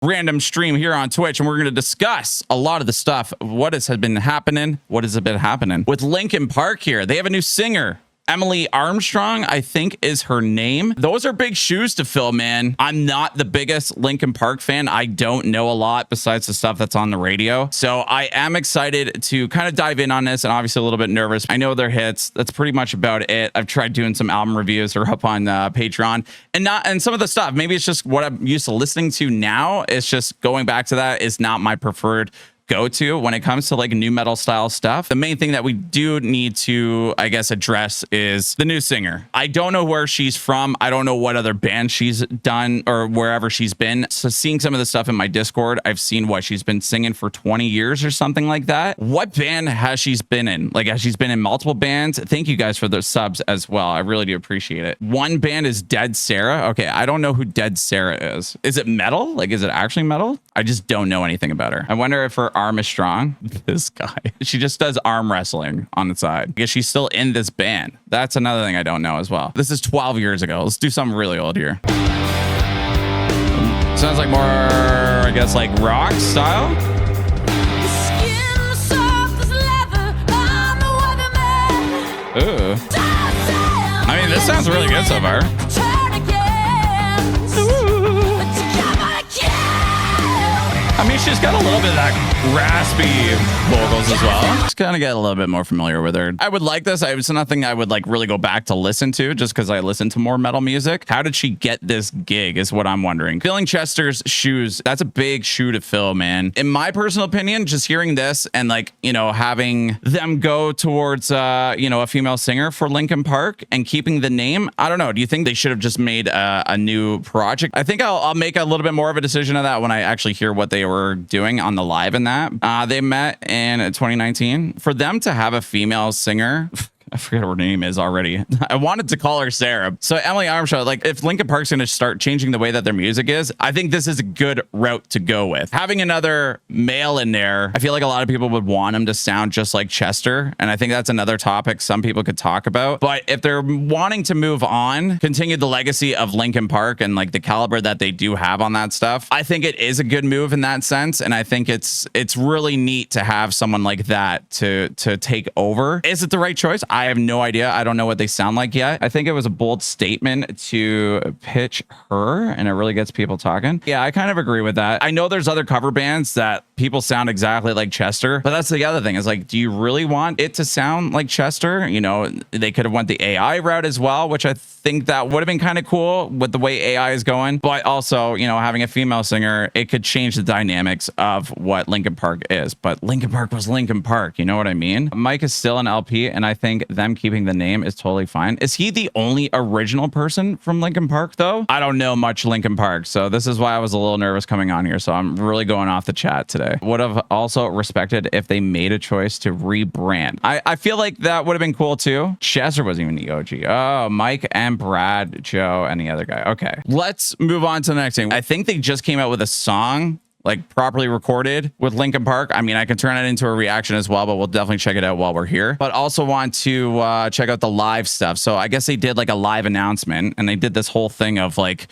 random stream here on Twitch, and we're going to discuss a lot of the stuff. What has been happening? What has been happening with Linkin Park here? They have a new singer. Emily Armstrong, I think, is her name. Those are big shoes to fill, man. I'm not the biggest Linkin Park fan. I don't know a lot besides the stuff that's on the radio. So I am excited to kind of dive in on this, and obviously a little bit nervous. I know their hits. That's pretty much about it. I've tried doing some album reviews. They're up on Patreon, and some of the stuff. Maybe it's just what I'm used to listening to now. It's just going back to that is not my preferred go-to when it comes to like new metal style stuff. The main thing that we do need to, I guess, address is the new singer. I don't know where she's from. I don't know what other band she's done or wherever she's been. So seeing some of the stuff in my Discord, I've seen what she's been singing for 20 years or something like that. What band has she been in? Like, has she been in multiple bands? Thank you guys for the subs as well. I really do appreciate it. One band is Dead Sarah. Okay, I don't know who Dead Sarah is. Is it metal? Like, is it actually metal? I just don't know anything about her. I wonder if her arm is strong. This guy. She just does arm wrestling on the side. I guess she's still in this band. That's another thing I don't know as well. This is 12 years ago. Let's do something really old here. Sounds like more, I guess, like rock style. Ooh. I mean, this sounds really good so far. I mean, she's got a little bit of that raspy vocals as well. Just kind of get a little bit more familiar with her. I would like this. It's nothing I would like really go back to listen to just because I listen to more metal music. How did she get this gig is what I'm wondering. Filling Chester's shoes, that's a big shoe to fill, man. In my personal opinion, just hearing this and like, you know, having them go towards, you know, a female singer for Linkin Park and keeping the name, I don't know. Do you think they should have just made a new project? I think I'll make a little bit more of a decision of that when I actually hear what they were doing on the live in that. They met in 2019. For them to have a female singer, I forget what her name is already. I wanted to call her Sarah. So Emily Armstrong, like if Linkin Park's going to start changing the way that their music is, I think this is a good route to go with. Having another male in there, I feel like a lot of people would want him to sound just like Chester. And I think that's another topic some people could talk about. But if they're wanting to move on, continue the legacy of Linkin Park and like the caliber that they do have on that stuff, I think it is a good move in that sense. And I think it's really neat to have someone like that to take over. Is it the right choice? I have no idea. I don't know what they sound like yet. I think it was a bold statement to pitch her, and it really gets people talking. Yeah, I kind of agree with that. I know there's other cover bands that people sound exactly like Chester, but that's the other thing is like, do you really want it to sound like Chester? You know, they could have went the AI route as well, which I think that would have been kind of cool with the way AI is going. But also, you know, having a female singer, it could change the dynamics of what Linkin Park is. But Linkin Park was Linkin Park. You know what I mean? Mike is still an LP, and I think them keeping the name is totally fine. Is he the only original person from Linkin Park though? I don't know much Linkin Park, so this is why I was a little nervous coming on here. So I'm really going off the chat today. Would have also respected if they made a choice to rebrand. I feel like that would have been cool too. Chester wasn't even the OG. Oh, Mike and Brad, Joe, and the other guy. Okay, let's move on to the next thing. I think they just came out with a song like properly recorded with Linkin Park. I mean, I can turn it into a reaction as well, but we'll definitely check it out while we're here. But also want to check out the live stuff. So I guess they did like a live announcement, and they did this whole thing of like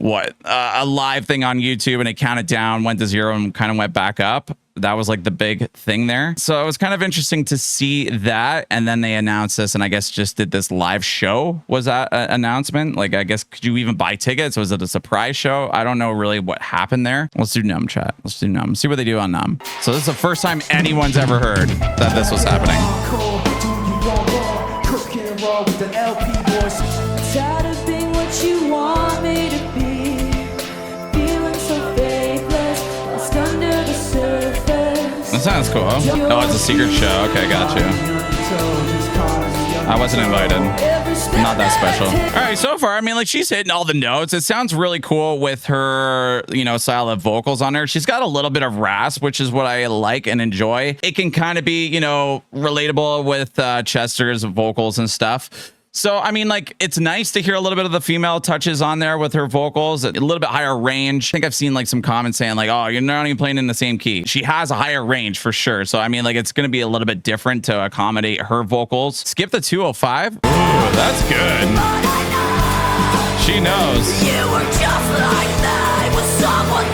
a live thing on YouTube, and it counted down, went to 0, and kind of went back up. That was like the big thing there. So it was kind of interesting to see that. And then they announced this, and I guess just did this live show. Was that an announcement? Like, I guess, could you even buy tickets? Was it a surprise show? I don't know really what happened there. Let's do Numb, chat. Let's do Numb. See what they do on Numb. So this is the first time anyone's ever heard that this was happening. Tired of being what you want me to be, feeling so faithless, lost under the surface. That sounds cool. Oh, it's a secret show. Okay, got you. I wasn't invited. Not that special. All right, so far, I mean, like, she's hitting all the notes. It sounds really cool with her, you know, style of vocals on her. She's got a little bit of rasp, which is what I like and enjoy. It can kind of be, you know, relatable with Chester's vocals and stuff. So, I mean, like, it's nice to hear a little bit of the female touches on there with her vocals, a little bit higher range. I think I've seen like some comments saying like, oh, you're not even playing in the same key. She has a higher range for sure. So, I mean, like, it's going to be a little bit different to accommodate her vocals. Skip the 205. Ooh, that's good. She knows. You were just like that with someone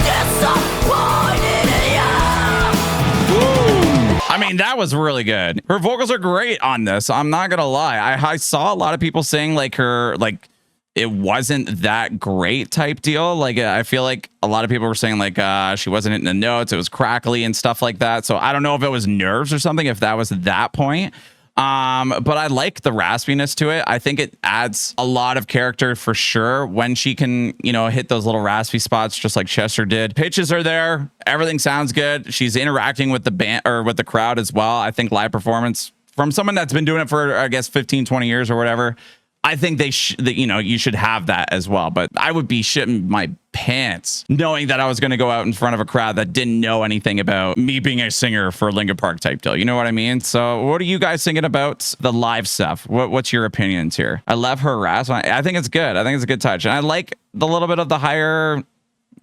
mean, that was really good. Her vocals are great on this. I'm not gonna lie. I saw a lot of people saying like her like it wasn't that great type deal. Like I feel like a lot of people were saying like she wasn't hitting the notes. It was crackly and stuff like that. So I don't know if it was nerves or something, if that was that point. But I like the raspiness to it. I think it adds a lot of character for sure when she can, you know, hit those little raspy spots just like Chester did. Pitches are there. Everything sounds good. She's interacting with the band or with the crowd as well. I think live performance from someone that's been doing it for, I guess, 15, 20 years or whatever. I think you know, you should have that as well. But I would be shitting my pants knowing that I was going to go out in front of a crowd that didn't know anything about me being a singer for Linkin Park type deal. You know what I mean? So what are you guys thinking about the live stuff? What's your opinions here? I love her rasp. I think it's good. I think it's a good touch. And I like the little bit of the higher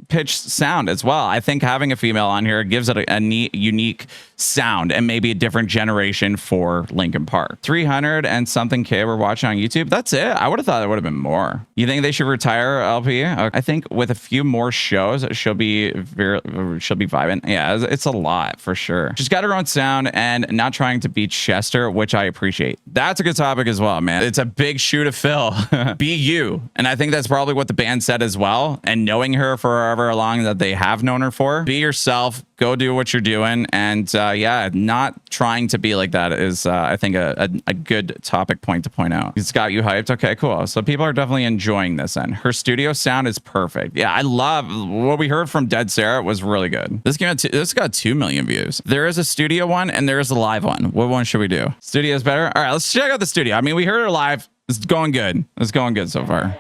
pitch sound as well. I think having a female on here gives it a neat, unique sound and maybe a different generation for Linkin Park. 300 and something K we're watching on YouTube. That's it. I would have thought it would have been more. You think they should retire LP? I think with a few more shows, she'll be vibing. Yeah, it's a lot for sure. She's got her own sound and not trying to beat Chester, which I appreciate. That's a good topic as well, man. It's a big shoe to fill. Be you. And I think that's probably what the band said as well. And knowing her for however long that they have known her for, be yourself. Go do what you're doing. And yeah, not trying to be like that is, I think, a good topic point to point out. It's got you hyped. Okay, cool. So people are definitely enjoying this. And her studio sound is perfect. Yeah, I love what we heard from Dead Sarah was really good. This got 2 million views. There is a studio one and there is a live one. What one should we do? Studio's better. All right, let's check out the studio. I mean, we heard her live. It's going good. It's going good so far.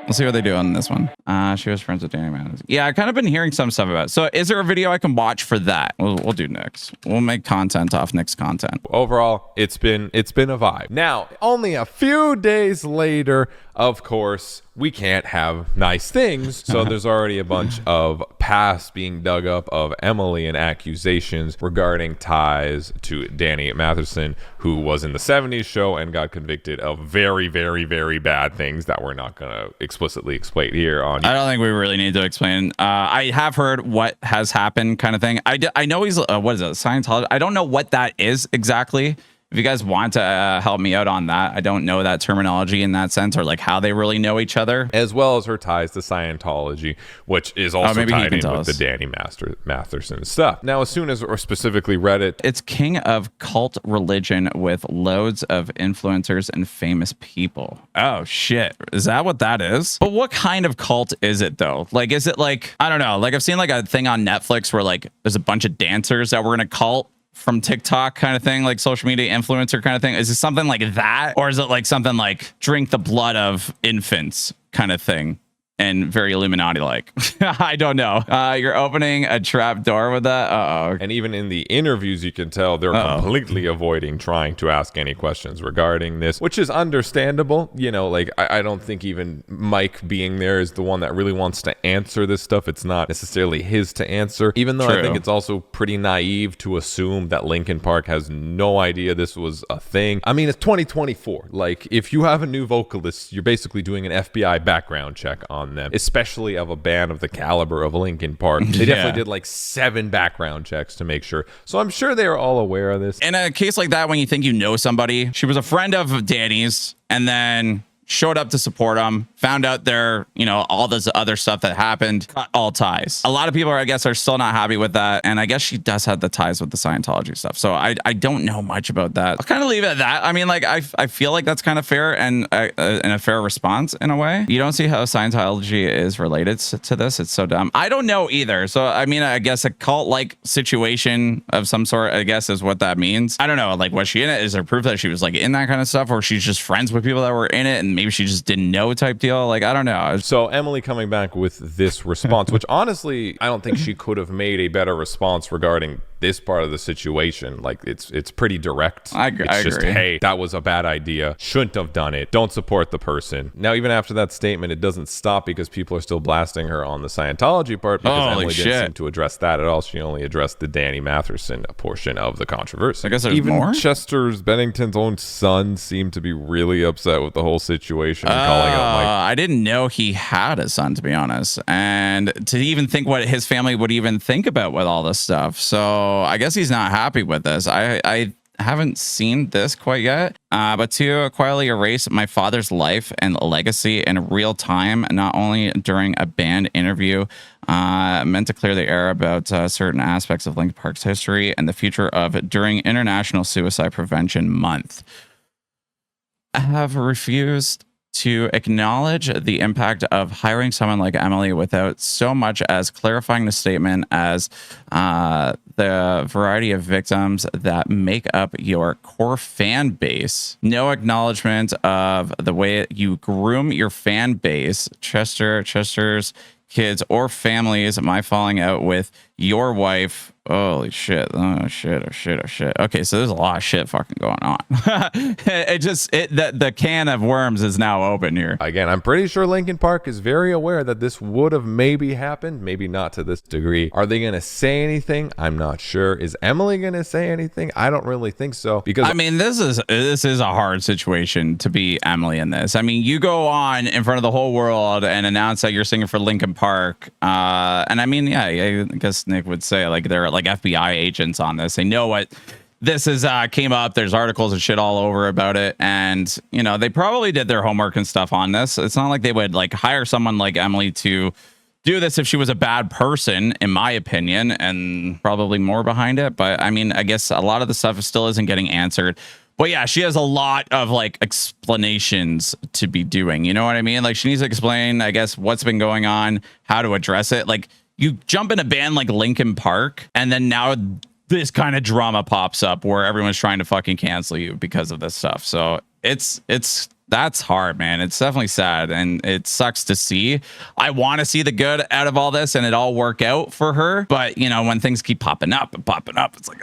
Let's see what they do on this one. She was friends with Danny Masterson. Yeah, I've kind of been hearing some stuff about it. So is there a video I can watch for that? We'll do Nik's. We'll make content off Nik's content. Overall, it's been a vibe. Now, only a few days later, of course, we can't have nice things. So there's already a bunch of past being dug up of Emily and accusations regarding ties to Danny Masterson, who was in the 70s show and got convicted of very, very, very bad things that we're not going to explicitly explain here on. I don't think we really need to explain. I have heard what has happened kind of thing. I know he's, what is it, Scientology? I don't know what that is exactly. If you guys want to help me out on that, I don't know that terminology in that sense or like how they really know each other. As well as her ties to Scientology, which is also tied in with the Danny Masterson stuff. Now, as soon as, or specifically Reddit. It's king of cult religion with loads of influencers and famous people. Oh, shit. Is that what that is? But what kind of cult is it, though? Like, is it like, I don't know. Like, I've seen like a thing on Netflix where like there's a bunch of dancers that were in a cult from TikTok kind of thing, like social media influencer kind of thing. Is it something like that? Or is it like something like drink the blood of infants kind of thing? And very Illuminati like. I don't know. You're opening a trap door with that. Uh-oh. And even in the interviews, you can tell they're completely avoiding trying to ask any questions regarding this, which is understandable. You know, like I don't think even Mike being there is the one that really wants to answer this stuff. It's not necessarily his to answer, even though I think it's also pretty naive to assume that Linkin Park has no idea this was a thing. I mean, it's 2024. Like, if you have a new vocalist, you're basically doing an FBI background check on them, especially of a band of the caliber of Linkin Park. They definitely did like 7 background checks to make sure. So I'm sure they are all aware of this. In a case like that, when you think you know somebody, she was a friend of Danny's and then showed up to support him, found out there, you know, all this other stuff that happened, cut all ties. A lot of people, I guess, are still not happy with that. And I guess she does have the ties with the Scientology stuff. So I don't know much about that. I'll kind of leave it at that. I mean, like, I feel like that's kind of fair and a fair response in a way. You don't see how Scientology is related to this. It's so dumb. I don't know either. So, I mean, I guess a cult-like situation of some sort, I guess, is what that means. I don't know. Like, was she in it? Is there proof that she was like in that kind of stuff? Or she's just friends with people that were in it and maybe she just didn't know type deal? Like, I don't know. So Emily coming back with this response, which honestly, I don't think she could have made a better response regarding this part of the situation. Like, it's pretty direct. I agree. Hey, that was a bad idea. Shouldn't have done it. Don't support the person. Now, even after that statement, it doesn't stop because people are still blasting her on the Scientology part because Emily didn't seem to address that at all. She only addressed the Danny Masterson portion of the controversy. I guess there's even more. Chester Bennington's own son seemed to be really upset with the whole situation. situation and calling out Mike? I didn't know he had a son, to be honest, and to even think what his family would even think about with all this stuff. So I guess he's not happy with this. I haven't seen this quite yet, but to quietly erase my father's life and legacy in real time, not only during a band interview, meant to clear the air about certain aspects of Linkin Park's history and the future of during International Suicide Prevention Month. I have refused to acknowledge the impact of hiring someone like Emily without so much as clarifying the statement as the variety of victims that make up your core fan base. No acknowledgement of the way you groom your fan base, Chester's kids or families, my falling out with your wife. Holy shit. Oh shit. Okay, so there's a lot of shit fucking going on. The can of worms is now open here. Again, I'm pretty sure Linkin Park is very aware that this would have maybe happened, maybe not to this degree. Are they going to say anything? I'm not sure. Is Emily going to say anything? I don't really think so, because I mean, this is a hard situation to be Emily in this. I mean, you go on in front of the whole world and announce that you're singing for Linkin Park, and I mean, yeah, I guess Nick would say like they're like FBI agents on this. They know what this is came up. There's articles and shit all over about it, and you know they probably did their homework and stuff on this. It's not like they would like hire someone like Emily to do this if she was a bad person, in my opinion, and probably more behind it. But I mean, I guess a lot of the stuff still isn't getting answered. But yeah, she has a lot of like explanations to be doing. You know what I mean? Like she needs to explain, I guess, what's been going on, how to address it. Like you jump in a band like Linkin Park, and then now this kind of drama pops up where everyone's trying to fucking cancel you because of this stuff. So that's hard, man. It's definitely sad, and it sucks to see. I want to see the good out of all this and it all work out for her. But you know, when things keep popping up, it's like,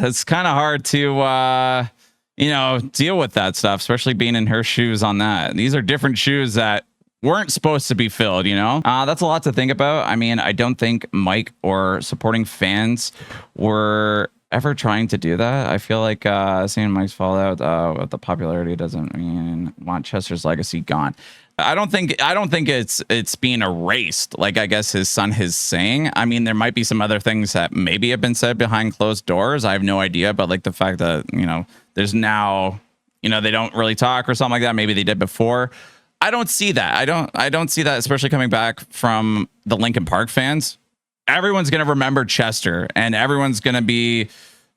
it's kind of hard to you know, deal with that stuff, especially being in her shoes on that. These are different shoes that weren't supposed to be filled, you know? That's a lot to think about. I mean, I don't think Mike or supporting fans were ever trying to do that. I feel like seeing Mike's fallout with the popularity doesn't mean want Chester's legacy gone. I don't think it's being erased, like I guess his son is saying. I mean, there might be some other things that maybe have been said behind closed doors. I have no idea, but like the fact that, you know, there's now, you know, they don't really talk or something like that. Maybe they did before. I don't see that. I don't see that, especially coming back from the Linkin Park fans. Everyone's going to remember Chester, and everyone's going to be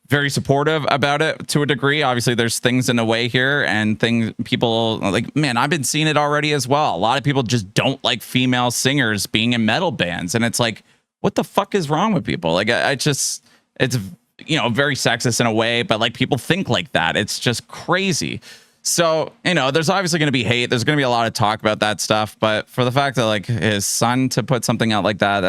very supportive about it to a degree. Obviously, there's things in the way here, and things people like, man, I've been seeing it already as well. A lot of people just don't like female singers being in metal bands, and it's like, what the fuck is wrong with people? Like, it's you know, very sexist in a way, but like people think like that. It's just crazy. So, you know, there's obviously going to be hate. There's going to be a lot of talk about that stuff. But for the fact that like his son to put something out like that,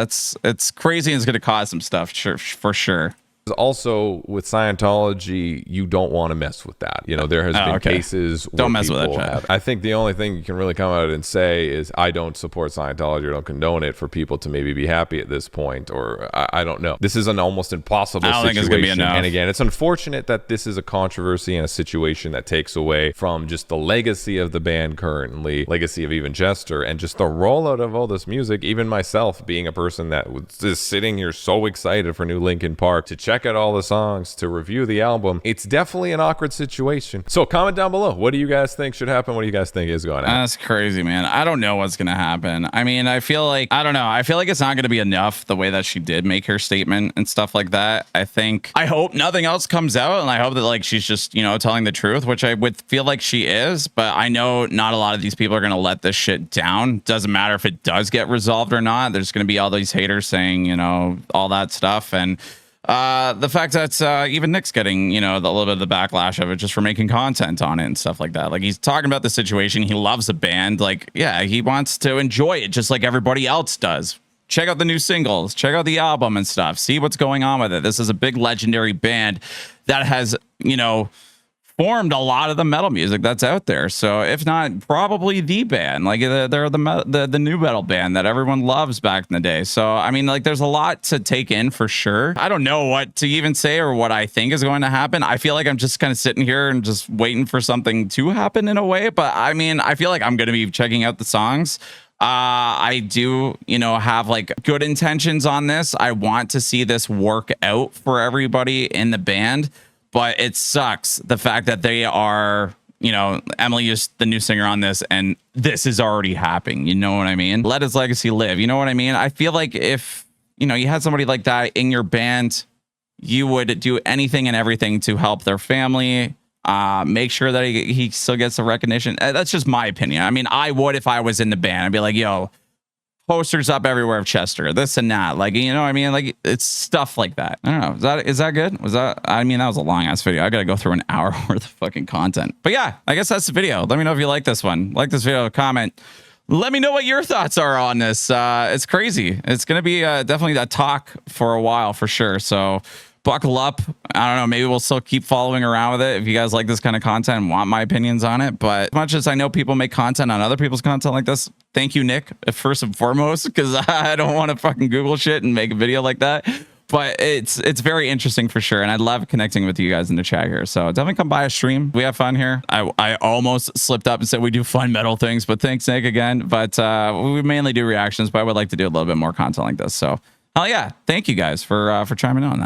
it's crazy and it's going to cause some stuff for sure. Also, with Scientology, you don't want to mess with that. You know, there has been cases where don't mess with it. I think the only thing you can really come out and say is, I don't support Scientology or don't condone it, for people to maybe be happy at this point, or I don't know. This is an almost impossible situation. Think it's gonna be enough. And again, it's unfortunate that this is a controversy and a situation that takes away from just the legacy of the band currently, legacy of even Chester, and just the rollout of all this music. Even myself, being a person that was just sitting here so excited for new Linkin Park, to check out all the songs, to review the album, it's definitely an awkward situation. So comment down below. What do you guys think should happen? What do you guys think is going on? That's crazy, man. I don't know what's going to happen. I mean, I feel like it's not going to be enough the way that she did make her statement and stuff like that. I hope nothing else comes out, and I hope that like she's just, you know, telling the truth, which I would feel like she is, but I know not a lot of these people are going to let this shit down. Doesn't matter if it does get resolved or not. There's going to be all these haters saying, you know, all that stuff. And the fact that even Nick's getting, you know, a little bit of the backlash of it just for making content on it and stuff like that. Like, he's talking about the situation. He loves the band. Like, yeah, he wants to enjoy it just like everybody else does. Check out the new singles, check out the album and stuff. See what's going on with it. This is a big legendary band that has, you know, formed a lot of the metal music that's out there. So if not, probably the band, like they're the new metal band that everyone loves back in the day. So I mean, like there's a lot to take in for sure. I don't know what to even say or what I think is going to happen. I feel like I'm just kind of sitting here and just waiting for something to happen in a way. But I mean, I feel like I'm going to be checking out the songs. I do, you know, have like good intentions on this. I want to see this work out for everybody in the band. But it sucks the fact that they are, you know, Emily is the new singer on this and this is already happening. You know what I mean? Let his legacy live. You know what I mean? I feel like if, you know, you had somebody like that in your band, you would do anything and everything to help their family, make sure that he still gets the recognition. That's just my opinion. I mean, I would if I was in the band. I'd be like, yo, posters up everywhere of Chester, this and that, like, you know what I mean? Like, it's stuff like that. I don't know. Is that good? Was that, I mean, that was a long ass video. I gotta go through an hour worth of fucking content. But yeah, I guess that's the video. Let me know if you like this one. Like this video, comment. Let me know what your thoughts are on this. It's crazy. It's gonna be definitely that talk for a while for sure. So buckle up. I don't know. Maybe we'll still keep following around with it if you guys like this kind of content and want my opinions on it. But as much as I know people make content on other people's content like this, thank you, Nick, first and foremost, because I don't want to fucking Google shit and make a video like that. But it's very interesting for sure. And I love connecting with you guys in the chat here. So definitely come by a stream. We have fun here. I almost slipped up and said we do fun metal things, but thanks, Nick, again. But we mainly do reactions, but I would like to do a little bit more content like this. So hell yeah. Thank you guys for chiming in on that.